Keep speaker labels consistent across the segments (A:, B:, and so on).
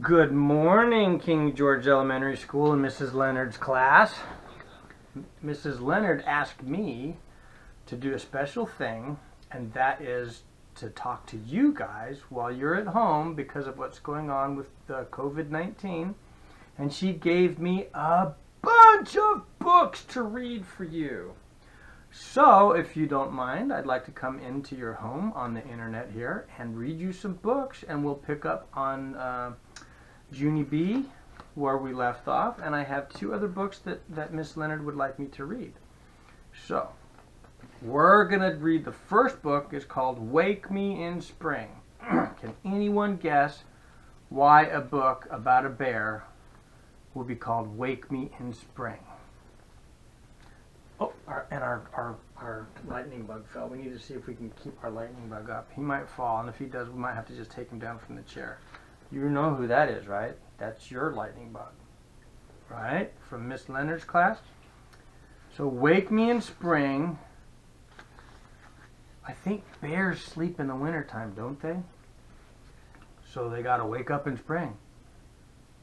A: Good morning, King George Elementary School and Mrs. Leonard's class. Mrs. Leonard asked me to do a special thing, and that is to talk to you guys while you're at home because of what's going on with the COVID-19. And she gave me a bunch of books to read for you. So, if you don't mind, I'd like to come into your home on the internet here and read you some books, and we'll pick up on Junie B, where we left off, and I have two other books that Miss Leonard would like me to read. So, we're going to read the first book. It's called Wake Me in Spring. Can anyone guess why a book about a bear would be called Wake Me in Spring? Oh, our lightning bug fell. We need to see if we can keep our lightning bug up. He might fall, and if he does, we might have to just take him down from the chair. You know who that is, right? That's your lightning bug, right? From Miss Leonard's class. So, Wake Me in Spring. I think bears sleep in the wintertime, don't they? So they got to wake up in spring.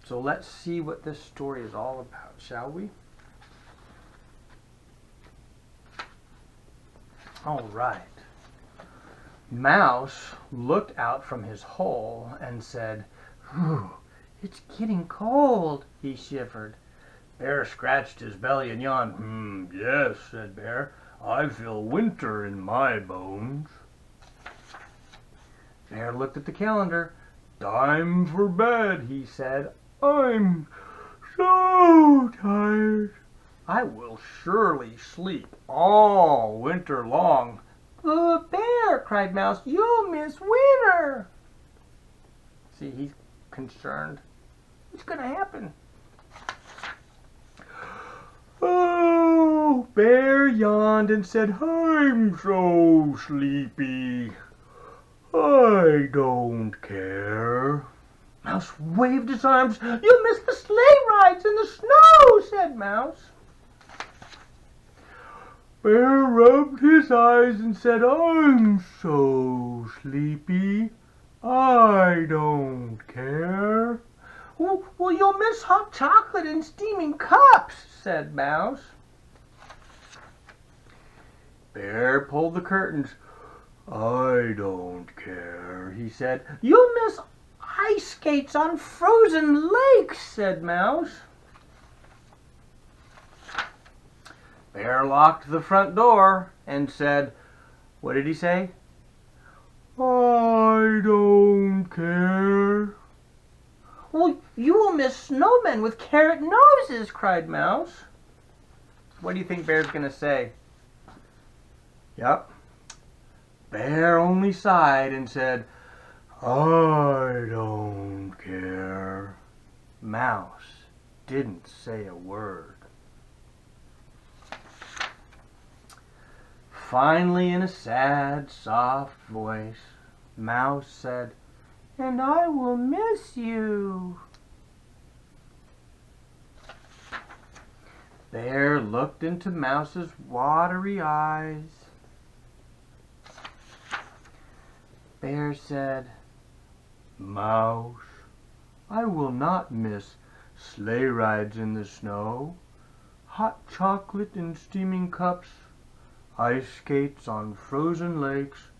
A: So let's see what this story is all about, shall we? All right. Mouse looked out from his hole and said, "Whew, it's getting cold," he shivered. Bear scratched his belly and yawned. Yes," said Bear. "I feel winter in my bones." Bear looked at the calendar. "Time for bed," he said. "I'm so tired. I will surely sleep all winter long." "Bear," cried Mouse, "you'll miss winter." See, he's concerned. What's going to happen? "Oh," Bear yawned and said, "I'm so sleepy. I don't care." Mouse waved his arms. "You'll miss the sleigh rides in the snow," said Mouse. Bear rubbed his eyes and said, "I'm so sleepy. I don't care." Well, you'll miss hot chocolate and steaming cups," said Mouse. Bear pulled the curtains. "I don't care," he said. "You'll miss ice skates on frozen lakes," said Mouse. Bear locked the front door and said, what did he say? "I don't care." "Well, you will miss snowmen with carrot noses," cried Mouse. What do you think Bear's going to say? Yep. Bear only sighed and said, "I don't care." Mouse didn't say a word. Finally, in a sad, soft voice, Mouse said, "And I will miss you." Bear looked into Mouse's watery eyes. Bear said, "Mouse, I will not miss sleigh rides in the snow, hot chocolate in steaming cups, ice skates on frozen lakes,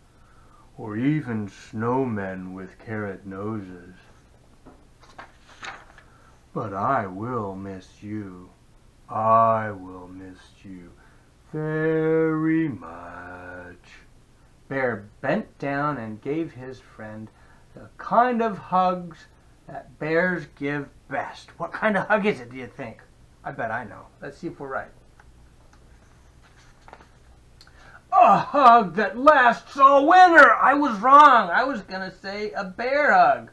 A: or even snowmen with carrot noses. But I will miss you. I will miss you very much." Bear bent down and gave his friend the kind of hugs that bears give best. What kind of hug is it, do you think? I bet I know. Let's see if we're right. "A hug that lasts all winter." I was wrong. I was going to say a bear hug.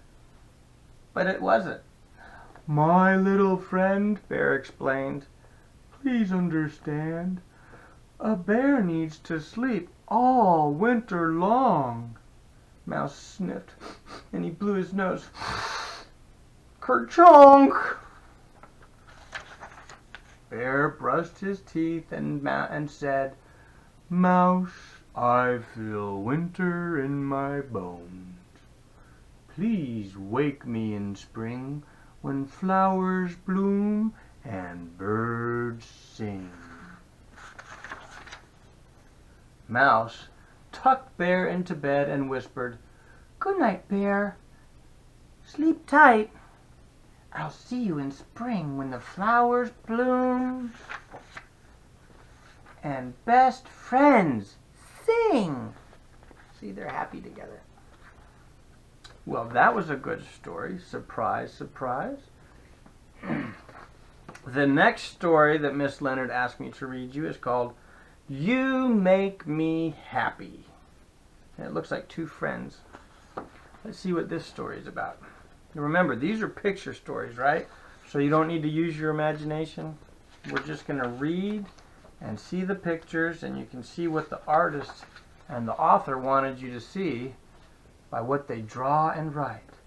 A: But it wasn't. "My little friend," Bear explained, "please understand. A bear needs to sleep all winter long." Mouse sniffed and he blew his nose. Kerchonk! Bear brushed his teeth and said, "Mouse, I feel winter in my bones. Please wake me in spring when flowers bloom and birds sing. Mouse tucked Bear into bed and whispered, "Good night, Bear. Sleep tight. I'll see you in spring when the flowers bloom and best friends sing." See, they're happy together. Well, that was a good story. Surprise, surprise. The next story that Miss Leonard asked me to read you is called You Make Me Happy. And it looks like two friends. Let's see what this story is about. Now remember, these are picture stories, right? So you don't need to use your imagination. We're just going to read and see the pictures, and you can see what the artist and the author wanted you to see by what they draw and write.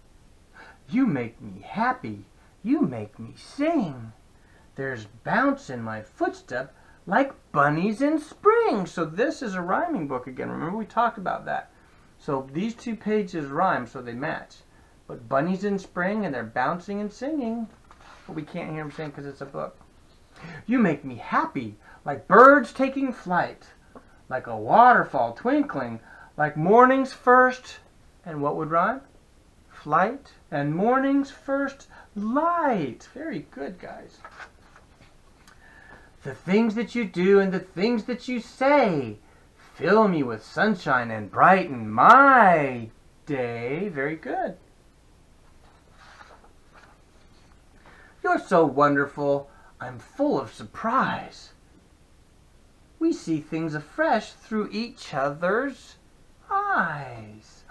A: You make me happy. You make me sing. There's bounce in my footstep like bunnies in spring. So this is a rhyming book again. Remember we talked about that. So these two pages rhyme, so they match. But bunnies in spring, and they're bouncing and singing. But we can't hear them sing because it's a book. You make me happy, like birds taking flight, like a waterfall twinkling, like morning's first, and what would rhyme? Flight, and morning's first light. Very good, guys. The things that you do and the things that you say fill me with sunshine and brighten my day. Very good. You're so wonderful, I'm full of surprise. We see things afresh through each other's eyes.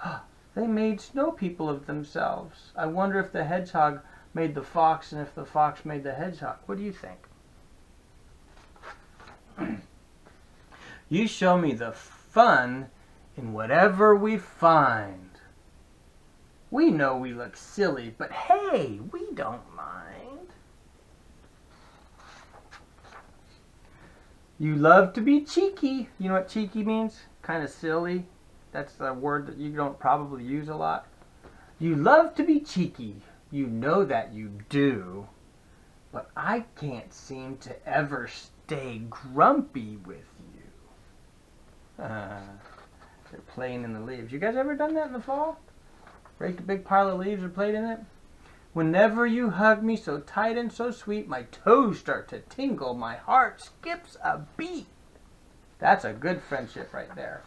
A: They made snow people of themselves. I wonder if the hedgehog made the fox and if the fox made the hedgehog. What do you think? You show me the fun in whatever we find. We know we look silly, but hey, we don't mind. You love to be cheeky. You know what cheeky means? Kind of silly. That's a word that you don't probably use a lot. You love to be cheeky. You know that you do. But I can't seem to ever stay grumpy with you. They're playing in the leaves. You guys ever done that in the fall? Raked a big pile of leaves and played in it? Whenever you hug me so tight and so sweet, my toes start to tingle, my heart skips a beat. That's a good friendship right there.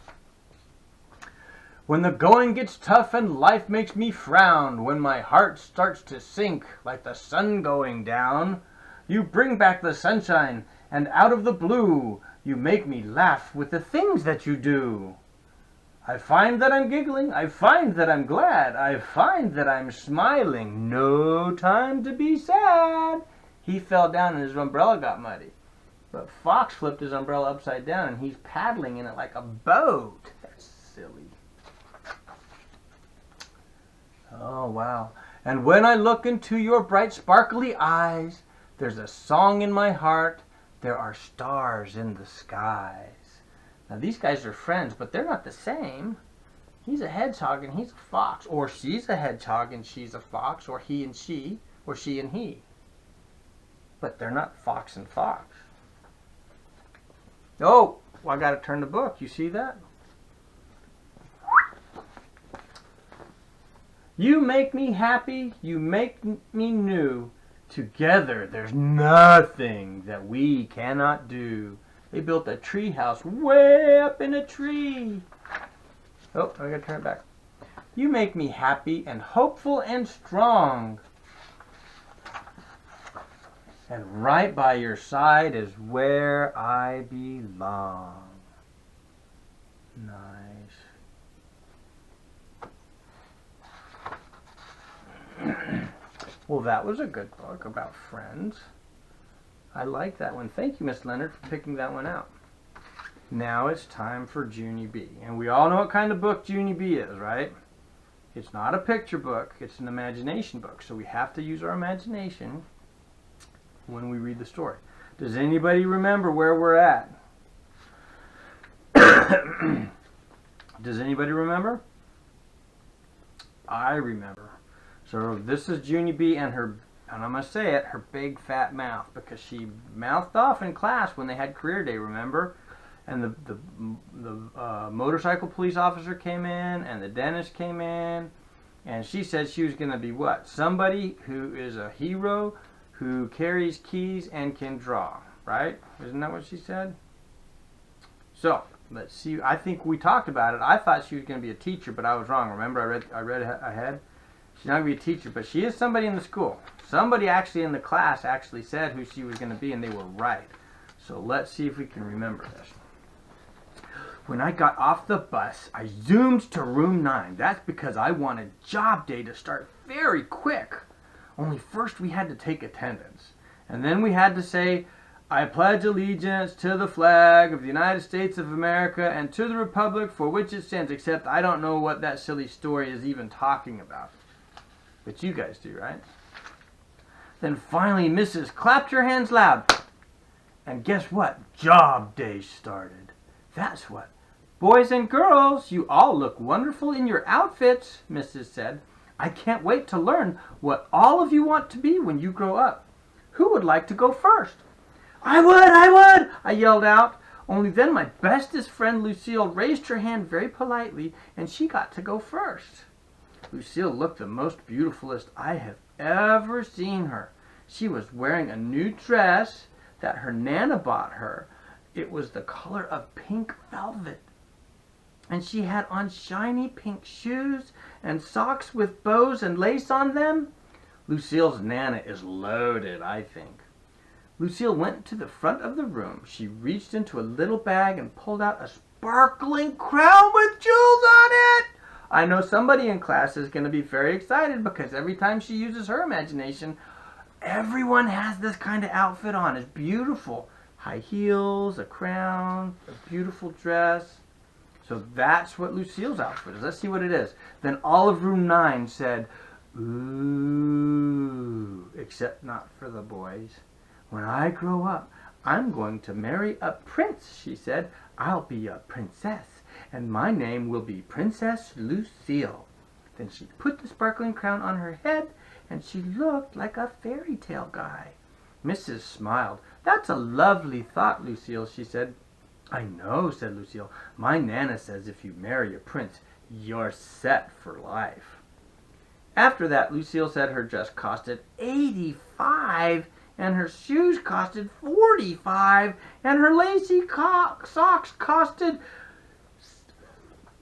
A: When the going gets tough and life makes me frown, when my heart starts to sink like the sun going down, you bring back the sunshine, and out of the blue, you make me laugh with the things that you do. I find that I'm giggling, I find that I'm glad, I find that I'm smiling, no time to be sad. He fell down and his umbrella got muddy. But Fox flipped his umbrella upside down and he's paddling in it like a boat. That's silly. Oh, wow. And when I look into your bright sparkly eyes, there's a song in my heart, there are stars in the skies. Now these guys are friends, but they're not the same. He's a hedgehog and he's a fox. Or she's a hedgehog and she's a fox. Or he and she. Or she and he. But they're not fox and fox. Oh, well, I got to turn the book. You see that? You make me happy. You make me new. Together there's nothing that we cannot do. They built a tree house way up in a tree. Oh, I gotta turn it back. You make me happy and hopeful and strong. And right by your side is where I belong. Nice. Well, that was a good book about friends. I like that one. Thank you, Miss Leonard, for picking that one out. Now it's time for Junie B. And we all know what kind of book Junie B is, right? It's not a picture book. It's an imagination book. So we have to use our imagination when we read the story. Does anybody remember where we're at? Does anybody remember? I remember. So this is Junie B and and I'm going to say it, her big fat mouth, because she mouthed off in class when they had career day, remember? And the motorcycle police officer came in, and the dentist came in, and she said she was going to be what? Somebody who is a hero, who carries keys and can draw, right? Isn't that what she said? So, let's see. I think we talked about it. I thought she was going to be a teacher, but I was wrong. Remember, I read ahead? She's not going to be a teacher, but she is somebody in the school. Somebody actually in the class actually said who she was going to be, and they were right. So let's see if we can remember this. When I got off the bus, I zoomed to room 9. That's because I wanted job day to start very quick. Only first we had to take attendance. And then we had to say, I pledge allegiance to the flag of the United States of America and to the republic for which it stands, except I don't know what that silly story is even talking about. But you guys do, right? Then finally, Mrs. clapped her hands loud. And guess what? Job day started. That's what. Boys and girls, you all look wonderful in your outfits, Mrs. said. I can't wait to learn what all of you want to be when you grow up. Who would like to go first? I would, I yelled out. Only then my bestest friend Lucille raised her hand very politely, and she got to go first. Lucille looked the most beautifulest I have ever seen her. She was wearing a new dress that her Nana bought her. It was the color of pink velvet. And she had on shiny pink shoes and socks with bows and lace on them. Lucille's Nana is loaded, I think. Lucille went to the front of the room. She reached into a little bag and pulled out a sparkling crown with jewels on it. I know somebody in class is going to be very excited because every time she uses her imagination, everyone has this kind of outfit on. It's beautiful. High heels, a crown, a beautiful dress. So that's what Lucille's outfit is. Let's see what it is. Then all of room 9 said, ooh, except not for the boys. When I grow up, I'm going to marry a prince, she said. I'll be a princess, and my name will be Princess Lucille. Then she put the sparkling crown on her head, and she looked like a fairy tale guy. Mrs. smiled. That's a lovely thought, Lucille, she said. I know, said Lucille. My Nana says if you marry a prince, you're set for life. After that, Lucille said her dress costed $85, and her shoes costed $45, and her lacy socks costed...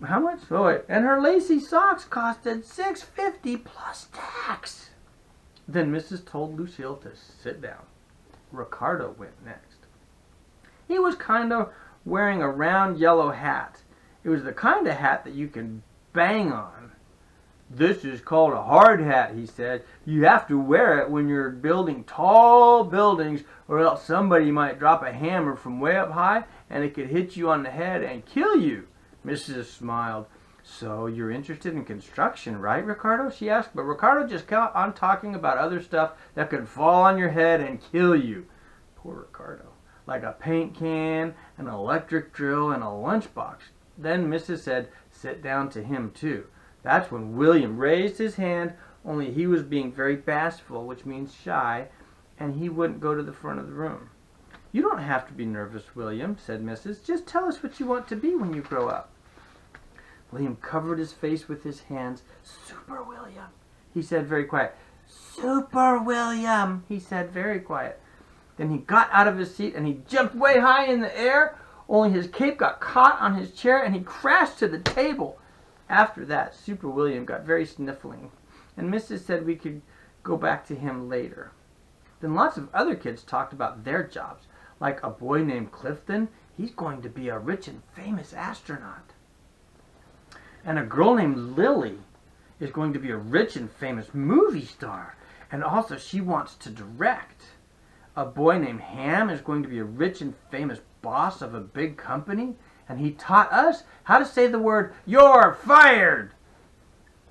A: How much? Oh, wait. And her lacy socks costed $6.50 plus tax. Then Mrs. told Lucille to sit down. Ricardo went next. He was kind of wearing a round yellow hat. It was the kind of hat that you can bang on. This is called a hard hat, he said. You have to wear it when you're building tall buildings, or else somebody might drop a hammer from way up high and it could hit you on the head and kill you. Mrs. smiled. So you're interested in construction, right, Ricardo? She asked, but Ricardo just kept on talking about other stuff that could fall on your head and kill you. Poor Ricardo. Like a paint can, an electric drill, and a lunchbox. Then Mrs. said, sit down to him too. That's when William raised his hand, only he was being very bashful, which means shy, and he wouldn't go to the front of the room. You don't have to be nervous, William, said Mrs. Just tell us what you want to be when you grow up. William covered his face with his hands. Super William, he said very quiet. Super William, he said very quiet. Then he got out of his seat and he jumped way high in the air, only his cape got caught on his chair and he crashed to the table. After that, Super William got very sniffling, and Mrs. said we could go back to him later. Then lots of other kids talked about their jobs, like a boy named Clifton. He's going to be a rich and famous astronaut. And a girl named Lily is going to be a rich and famous movie star, and also she wants to direct. A boy named Ham is going to be a rich and famous boss of a big company, and he taught us how to say the word, "You're fired!"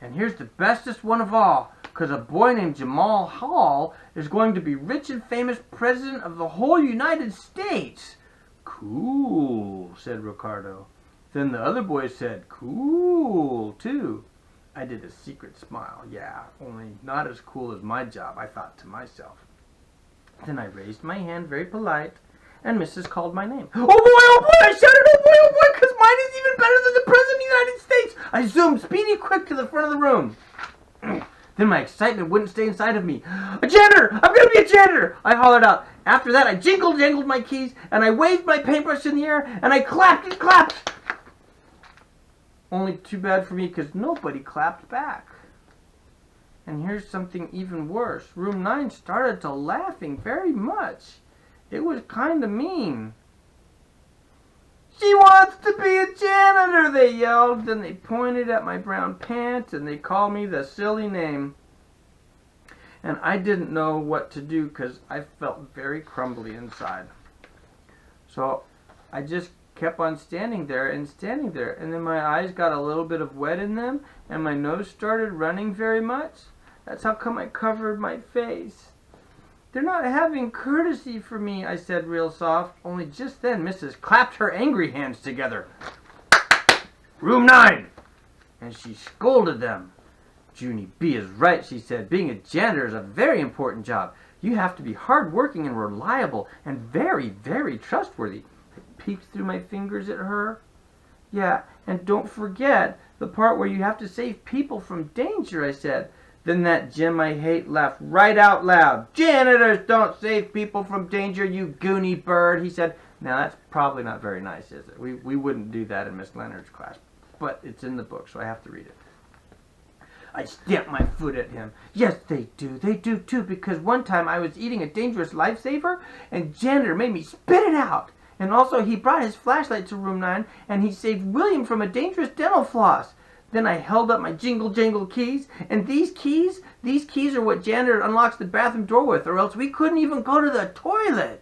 A: And here's the bestest one of all, because a boy named Jamal Hall is going to be rich and famous president of the whole United States. Cool, said Ricardo. Then the other boys said, cool, too. I did a secret smile. Yeah, only not as cool as my job, I thought to myself. Then I raised my hand very polite, and Mrs. called my name. Oh boy, I shouted, oh boy, because mine is even better than the President of the United States. I zoomed speedy quick to the front of the room. Then my excitement wouldn't stay inside of me. A janitor! I'm going to be a janitor! I hollered out. After that, I jangled my keys, and I waved my paintbrush in the air, and I clapped and clapped. Only too bad for me, because nobody clapped back. And here's something even worse. Room 9 started to laughing very much. It was kind of mean. She wants to be a janitor, they yelled. Then they pointed at my brown pants and they called me the silly name. And I didn't know what to do because I felt very crumbly inside. So I just kept on standing there. And then my eyes got a little bit of wet in them and my nose started running very much. That's how come I covered my face. They're not having courtesy for me, I said real soft. Only just then Mrs. clapped her angry hands together. Room 9! And she scolded them. Junie B is right, she said. Being a janitor is a very important job. You have to be hardworking and reliable and very, very trustworthy. I peeked through my fingers at her. Yeah, and don't forget the part where you have to save people from danger, I said. Then that Jim I hate laughed right out loud. Janitors don't save people from danger, you goony bird, he said. Now that's probably not very nice, is it? We wouldn't do that in Miss Leonard's class. But it's in the book, so I have to read it. I stamped my foot at him. Yes, they do. They do too, because one time I was eating a dangerous lifesaver, and janitor made me spit it out. And also he brought his flashlight to room 9, and he saved William from a dangerous dental floss. Then I held up my jingle-jangle keys, and these keys are what janitor unlocks the bathroom door with, or else we couldn't even go to the toilet.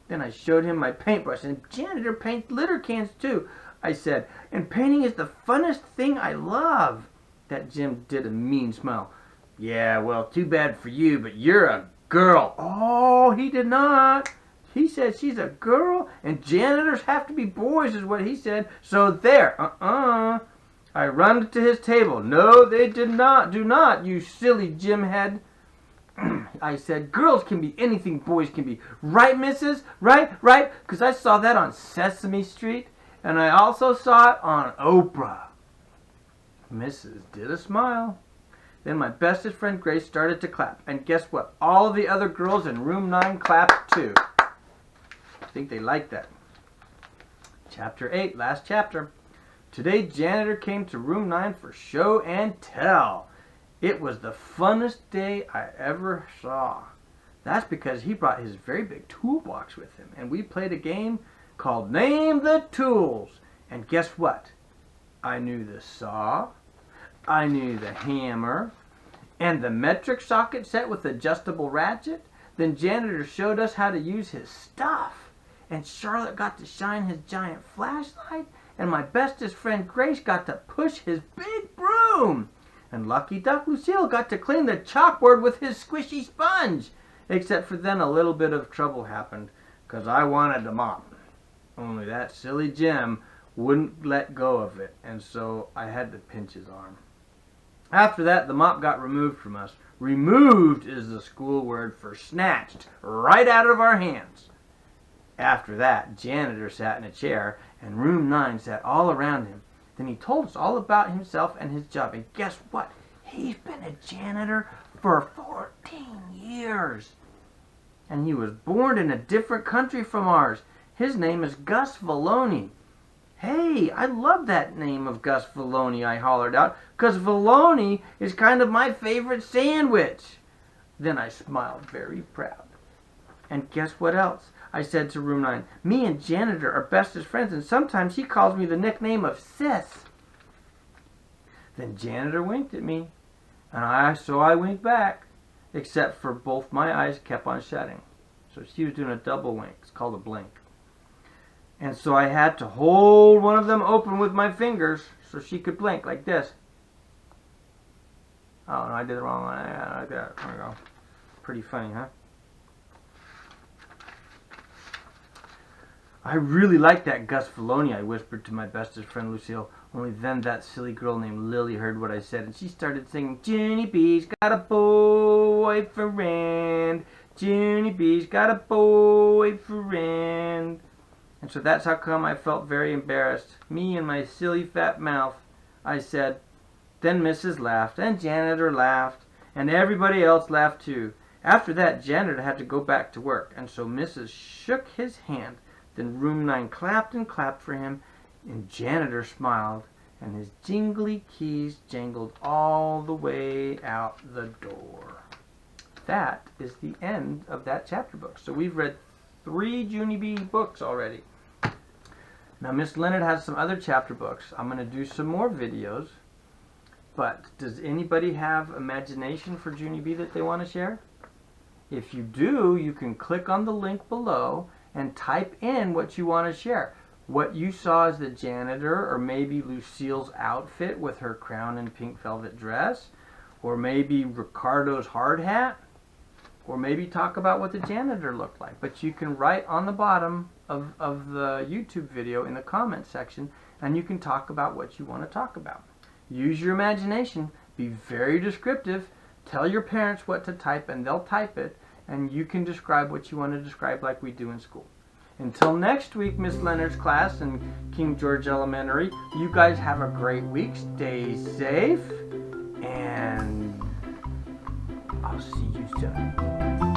A: Then I showed him my paintbrush, and janitor paints litter cans too, I said, and painting is the funnest thing I love. That Jim did a mean smile. Yeah, well, too bad for you, but you're a girl. Oh, he did not. He said she's a girl, and janitors have to be boys, is what he said. So there, I run to his table. No, they did not. Do not, you silly Jim head. I said, girls can be anything boys can be. Right, missus? Right? Because I saw that on Sesame Street, and I also saw it on Oprah. Mrs. did a smile. Then my bestest friend Grace started to clap. And guess what? All of the other girls in room 9 clapped too. I think they liked that. Chapter 8, last chapter. Today, janitor came to room 9 for show and tell. It was the funnest day I ever saw. That's because he brought his very big toolbox with him, and we played a game called Name the Tools. And guess what? I knew the saw, I knew the hammer, and the metric socket set with adjustable ratchet. Then janitor showed us how to use his stuff, and Charlotte got to shine his giant flashlight, and my bestest friend Grace got to push his big broom. And Lucky Duck Lucille got to clean the chalkboard with his squishy sponge. Except for then a little bit of trouble happened, because I wanted to mop. Only that silly Jim wouldn't let go of it, and so I had to pinch his arm. After that, the mop got removed from us. Removed is the school word for snatched right out of our hands. After that, janitor sat in a chair, and room 9 sat all around him. Then he told us all about himself and his job. And guess what? He's been a janitor for 14 years. And he was born in a different country from ours. His name is Gus Valloni. Hey, I love that name of Gus Valloni, I hollered out, because Valloni is kind of my favorite sandwich. Then I smiled very proud. And guess what else? I said to room 9, me and janitor are bestest friends, and sometimes he calls me the nickname of Sis. Then janitor winked at me, and so I winked back, except for both my eyes kept on shutting. So she was doing a double wink. It's called a blink. And so I had to hold one of them open with my fingers so she could blink like this. Oh, no, I did the wrong one. Like that. There we go. Pretty funny, huh? I really like that Gus Valloni, I whispered to my bestest friend Lucille. Only then that silly girl named Lily heard what I said, and she started singing, Junie B's got a boyfriend. Junie B's got a boyfriend. And so that's how come I felt very embarrassed. Me and my silly fat mouth, I said. Then Mrs. laughed, and Janitor laughed, and everybody else laughed too. After that, Janitor had to go back to work, and so Mrs. shook his hand. Then Room 9 clapped and clapped for him, and Janitor smiled, and his jingly keys jangled all the way out the door. That is the end of that chapter book. So we've read 3 Junie B books already. Now Miss Leonard has some other chapter books. I'm going to do some more videos. But does anybody have imagination for Junie B that they want to share? If you do, you can click on the link below and type in what you want to share. What you saw as the janitor, or maybe Lucille's outfit with her crown and pink velvet dress, or maybe Ricardo's hard hat, or maybe talk about what the janitor looked like. But you can write on the bottom of the YouTube video in the comment section, and you can talk about what you want to talk about. Use your imagination. Be very descriptive. Tell your parents what to type, and they'll type it, and you can describe what you want to describe like we do in school. Until next week, Miss Leonard's class and King George Elementary, you guys have a great week. Stay safe, and I'll see you soon.